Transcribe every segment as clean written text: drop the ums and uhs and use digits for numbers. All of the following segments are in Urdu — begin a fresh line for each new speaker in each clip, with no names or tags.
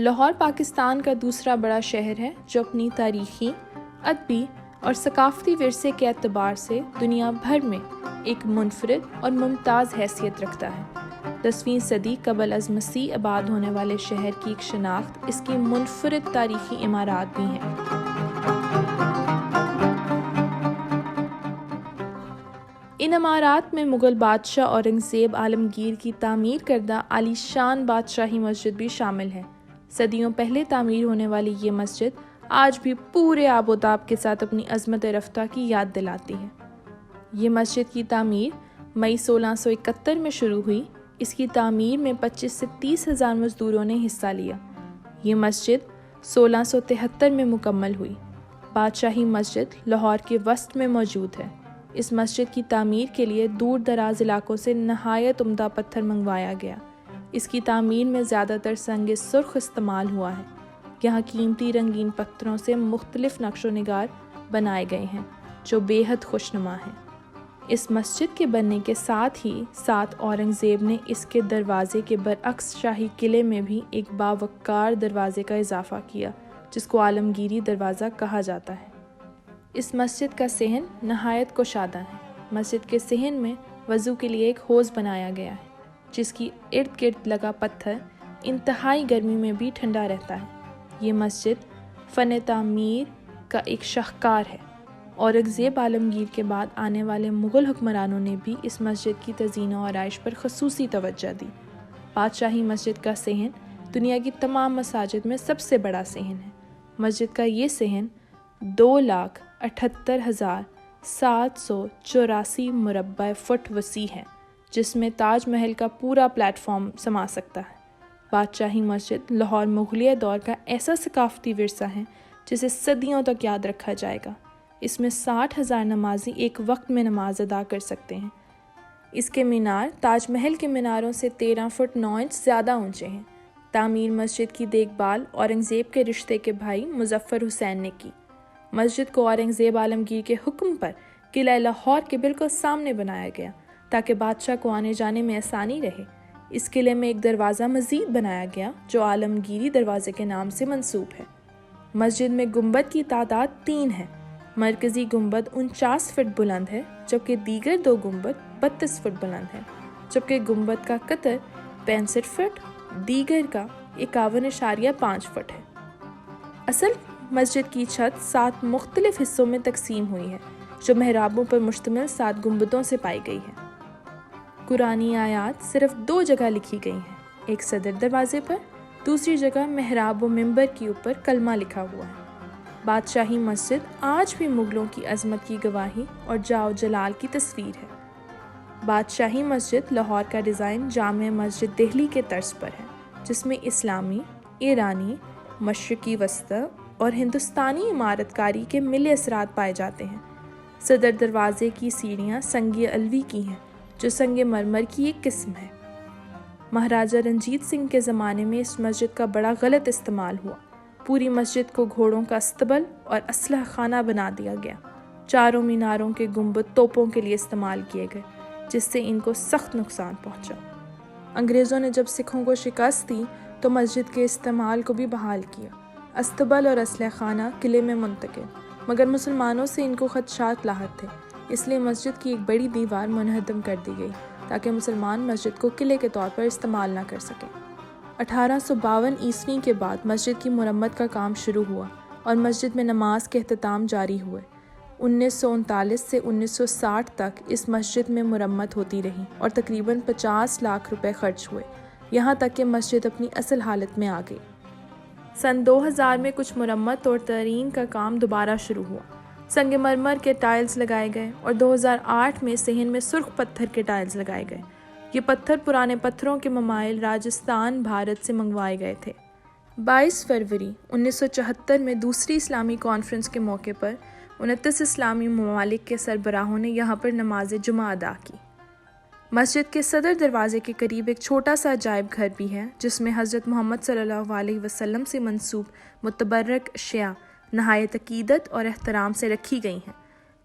لاہور پاکستان کا دوسرا بڑا شہر ہے جو اپنی تاریخی، ادبی اور ثقافتی ورثے کے اعتبار سے دنیا بھر میں ایک منفرد اور ممتاز حیثیت رکھتا ہے۔ 10ویں صدی قبل از مسیح آباد ہونے والے شہر کی ایک شناخت اس کی منفرد تاریخی عمارات بھی ہیں۔ ان عمارات میں مغل بادشاہ اورنگزیب عالمگیر کی تعمیر کردہ عالی شان بادشاہی مسجد بھی شامل ہے۔ صدیوں پہلے تعمیر ہونے والی یہ مسجد آج بھی پورے آب و تاب کے ساتھ اپنی عظمت رفتہ کی یاد دلاتی ہے۔ یہ مسجد کی تعمیر مئی 1671 میں شروع ہوئی۔ اس کی تعمیر میں 25 سے 30 ہزار مزدوروں نے حصہ لیا۔ یہ مسجد 1673 میں مکمل ہوئی۔ بادشاہی مسجد لاہور کے وسط میں موجود ہے۔ اس مسجد کی تعمیر کے لیے دور دراز علاقوں سے نہایت عمدہ پتھر منگوایا گیا۔ اس کی تعمیر میں زیادہ تر سنگ سرخ استعمال ہوا ہے۔ یہاں قیمتی رنگین پتھروں سے مختلف نقش و نگار بنائے گئے ہیں جو بے حد خوشنما ہیں۔ اس مسجد کے بننے کے ساتھ ہی اورنگزیب نے اس کے دروازے کے برعکس شاہی قلعے میں بھی ایک باوقار دروازے کا اضافہ کیا جس کو عالمگیری دروازہ کہا جاتا ہے۔ اس مسجد کا صحن نہایت کشادہ ہے۔ مسجد کے صحن میں وضو کے لیے ایک حوض بنایا گیا ہے جس کی ارد گرد لگا پتھر انتہائی گرمی میں بھی ٹھنڈا رہتا ہے۔ یہ مسجد فن تعمیر کا ایک شاہکار ہے۔ اورنگزیب عالمگیر کے بعد آنے والے مغل حکمرانوں نے بھی اس مسجد کی تزئین و آرائش پر خصوصی توجہ دی۔ بادشاہی مسجد کا صحن دنیا کی تمام مساجد میں سب سے بڑا صحن ہے۔ مسجد کا یہ صحن 2,78,784 مربع فٹ وسیع ہے جس میں تاج محل کا پورا پلیٹ فارم سما سکتا ہے۔ بادشاہی مسجد لاہور مغلیہ دور کا ایسا ثقافتی ورثہ ہے جسے صدیوں تک یاد رکھا جائے گا۔ اس میں 60,000 نمازی ایک وقت میں نماز ادا کر سکتے ہیں۔ اس کے مینار تاج محل کے میناروں سے 13 فٹ 9 انچ زیادہ اونچے ہیں۔ تعمیر مسجد کی دیکھ بھال اورنگزیب کے رشتے کے بھائی مظفر حسین نے کی۔ مسجد کو اورنگزیب عالمگیر کے حکم پر قلعہ لاہور کے بالکل سامنے بنایا گیا تاکہ بادشاہ کو آنے جانے میں آسانی رہے۔ اس قلعے میں ایک دروازہ مزید بنایا گیا جو عالمگیری دروازے کے نام سے منسوب ہے۔ مسجد میں گنبد کی تعداد 3 ہے۔ مرکزی گنبد 49 فٹ بلند ہے جبکہ دیگر 2 گنبد 32 فٹ بلند ہے، جبکہ گنبد کا قطر 65 فٹ، دیگر کا 51.5 فٹ ہے۔ اصل مسجد کی چھت 7 مختلف حصوں میں تقسیم ہوئی ہے جو محرابوں پر مشتمل 7 گنبدوں سے پائی گئی ہے۔ قرآنی آیات صرف 2 جگہ لکھی گئی ہیں، ایک صدر دروازے پر، دوسری جگہ محراب و منبر کے اوپر کلمہ لکھا ہوا ہے۔ بادشاہی مسجد آج بھی مغلوں کی عظمت کی گواہی اور جاہ و جلال کی تصویر ہے۔ بادشاہی مسجد لاہور کا ڈیزائن جامع مسجد دہلی کے طرز پر ہے جس میں اسلامی، ایرانی، مشرقی وسطی اور ہندوستانی عمارت کاری کے ملی اثرات پائے جاتے ہیں۔ صدر دروازے کی سیڑھیاں سنگ علوی کی ہیں جو سنگ مرمر کی ایک قسم ہے۔ مہاراجہ رنجیت سنگھ کے زمانے میں اس مسجد کا بڑا غلط استعمال ہوا۔ پوری مسجد کو گھوڑوں کا استبل اور اسلحہ خانہ بنا دیا گیا۔ چاروں میناروں کے گنبد توپوں کے لیے استعمال کیے گئے جس سے ان کو سخت نقصان پہنچا۔ انگریزوں نے جب سکھوں کو شکست دی تو مسجد کے استعمال کو بھی بحال کیا۔ استبل اور اسلحہ خانہ قلعے میں منتقل، مگر مسلمانوں سے ان کو خدشات لاحق تھے، اس لیے مسجد کی ایک بڑی دیوار منہدم کر دی گئی تاکہ مسلمان مسجد کو قلعے کے طور پر استعمال نہ کر سکیں۔ 1852 عیسوی کے بعد مسجد کی مرمت کا کام شروع ہوا اور مسجد میں نماز کے اختتام جاری ہوئے۔ 1939 سے 1960 تک اس مسجد میں مرمت ہوتی رہی اور تقریباً 50 لاکھ روپے خرچ ہوئے، یہاں تک کہ مسجد اپنی اصل حالت میں آ گئی۔ سن 2000 میں کچھ مرمت اور تعمیر کا کام دوبارہ شروع ہوا۔ سنگ مرمر کے ٹائلز لگائے گئے اور 2008 میں صحن میں سرخ پتھر کے ٹائلز لگائے گئے۔ یہ پتھر پرانے پتھروں کے مماثل راجستھان، بھارت سے منگوائے گئے تھے۔ 22 فروری 1974 میں دوسری اسلامی کانفرنس کے موقع پر 29 اسلامی ممالک کے سربراہوں نے یہاں پر نماز جمعہ ادا کی۔ مسجد کے صدر دروازے کے قریب ایک چھوٹا سا عجائب گھر بھی ہے جس میں حضرت محمد صلی اللہ علیہ وسلم سے منسوب متبرک اشیاء نہایت عقیدت اور احترام سے رکھی گئی ہیں۔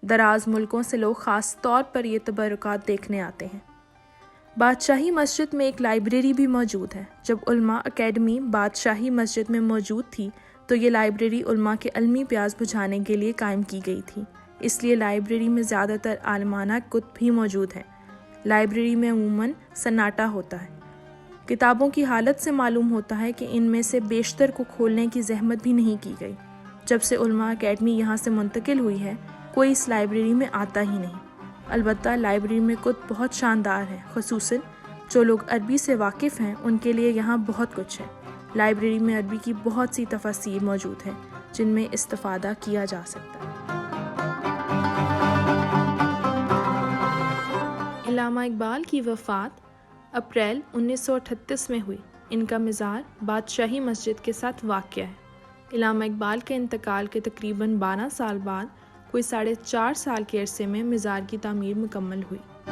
دراز ملکوں سے لوگ خاص طور پر یہ تبرکات دیکھنے آتے ہیں۔ بادشاہی مسجد میں ایک لائبریری بھی موجود ہے۔ جب علماء اکیڈمی بادشاہی مسجد میں موجود تھی تو یہ لائبریری علماء کے علمی پیاس بجھانے کے لیے قائم کی گئی تھی، اس لیے لائبریری میں زیادہ تر عالمانہ کتب بھی موجود ہیں۔ لائبریری میں عموماً سناٹا ہوتا ہے۔ کتابوں کی حالت سے معلوم ہوتا ہے کہ ان میں سے بیشتر کو کھولنے کی زحمت بھی نہیں کی گئی۔ جب سے علماء اکیڈمی یہاں سے منتقل ہوئی ہے، کوئی اس لائبریری میں آتا ہی نہیں۔ البتہ لائبریری میں کتب بہت شاندار ہیں، خصوصاً جو لوگ عربی سے واقف ہیں ان کے لیے یہاں بہت کچھ ہے۔ لائبریری میں عربی کی بہت سی تفاسیر موجود ہیں جن میں استفادہ کیا جا سکتا ہے۔ علامہ اقبال کی وفات اپریل 1938 میں ہوئی۔ ان کا مزار بادشاہی مسجد کے ساتھ واقع ہے۔ علامہ اقبال کے انتقال کے تقریباً 12 سال بعد کوئی 4.5 سال کے عرصے میں مزار کی تعمیر مکمل ہوئی۔